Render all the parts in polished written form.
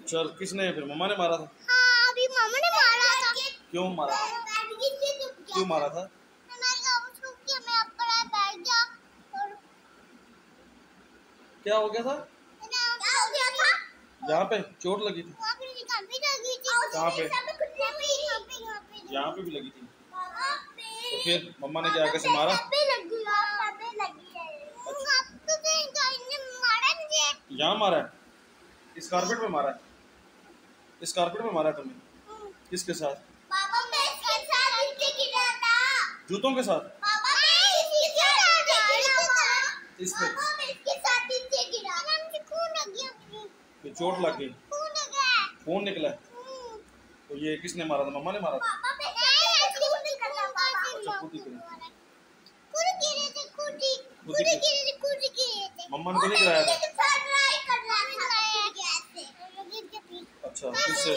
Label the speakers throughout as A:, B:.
A: चल, किसने? फिर मम्मा ने मारा था?
B: हाँ, अभी मम्मा ने मारा था।
A: क्यों मारा? क्यों मारा था? क्या हो गया था? यहाँ पे चोट लगी थी? कहाँ पे? यहाँ पे भी लगी थी। तो फिर मम्मा ने क्या कैसे मारा? यहाँ मारा है? इस कारपेट में मारा है? इस कारपेट में मारा है तुमने? किसके साथ? जूतों के साथ? इस पे चोट लग गई? खून निकला? तो ये किसने मारा था? मम्मा ने मारा था? अच्छा, खुद ही मम्मा ने तो नहीं कराया था? अच्छा, किससे?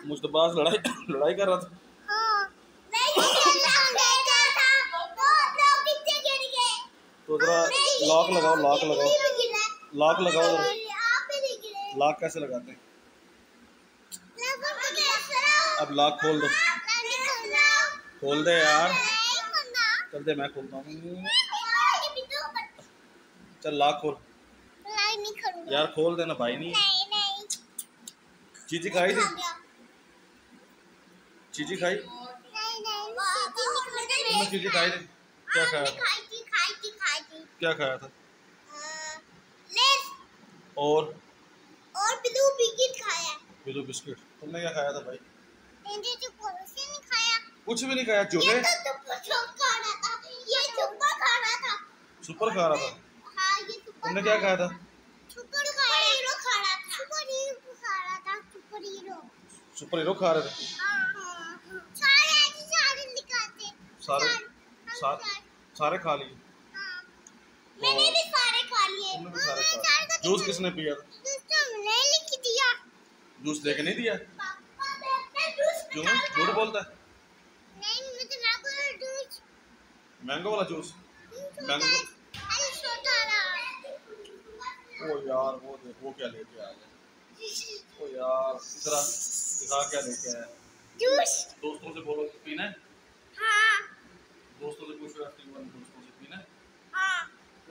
A: मुझतबाज लड़ाई कर रहा था? तो जरा लॉक लगाओ, लॉक लगाओ जरा। लॉक कैसे लगाते हैं? अब लॉक खोल दो, खोल दे यार। चल दे, मैं खोलता हूँ। चल लॉक खोल यार, खोल देना भाई। नहीं चीजी खाई थी? चीजी खाई? तुमने चीजी खाई थी? क्या खाया था? क्या खाया था? और ब्लू बिस्किट। तुमने क्या खाया था भाई? कुछ भी नहीं खाया, झूठे। सुपर खा रहा था? तुमने क्या खाया था? सुपर हीरो खा रहे थे? सारे खा लिए?
B: मैंने भी सारे खा लिए।
A: तुमने भी सारे खा लिए? जूस किसने पिया था? जूस लेके नहीं दिया? क्यों झूठ बोलता है? मैंगो वाला जूस? मैंगो? ओ यार, वो क्या लेके आ गया? ओ यार, इधर दिखा, क्या लेके आया?
B: जूस।
A: दोस्तों से बोलो पीना है?
B: हाँ।
A: दोस्तों से पूछो, FTV वाले दोस्तों से पीना है?
B: हाँ।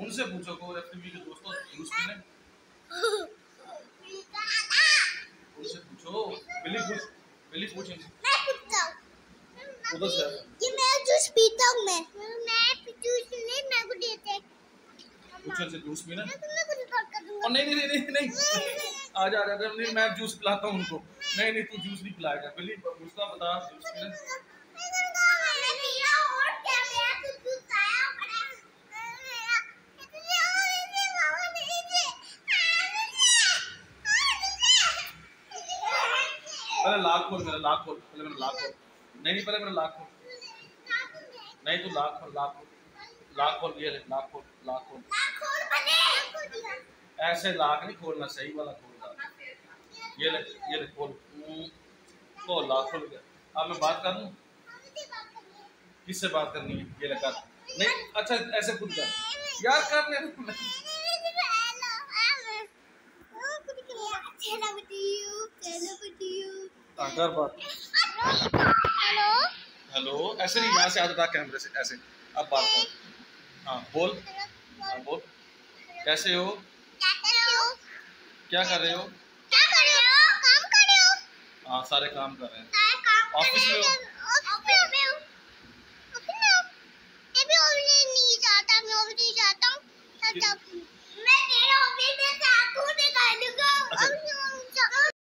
A: उनसे पूछो को FTV के दोस्तों जूस पीना है? उनसे पूछो। बिल्ली पूछ इनसे।
B: मैं पूछता हूँ।
A: उधर से
B: ये मैं जूस पीता हूँ। मैं जूस नहीं, मैं को देते।
A: पूछो इनसे जूस पीना है?
B: और
A: नहीं आजा नहीं, मैं जूस पिलाता हूँ उनको। नहीं तू जूस नहीं पिलाएगा। बिल्ली पूछता, बता जूस पीना है? पहले लॉक खोल, मेरा लॉक खोल। पहले मेरा लॉक खोल। नहीं पहले मेरा लॉक खोल। नहीं तू लॉक खोल। ये ले लॉक खोल। ऐसे लॉक नहीं खोलना, सही वाला खोलना। ये ले खोल। तो लॉक खोल गया। अब मैं बात कर लूं? किससे बात करनी है? ये ले कर। नहीं अच्छा, ऐसे खुद कर यार, कर ले। कर बात। हेलो। ऐसे नहीं, यहाँ से आता था कैमरे से ऐसे। अब बात कर। हाँ बोल। हाँ बोल। कैसे हो? क्या कर रहे हो? हाँ सारे काम कर रहे हैं। ऑफिस में हो?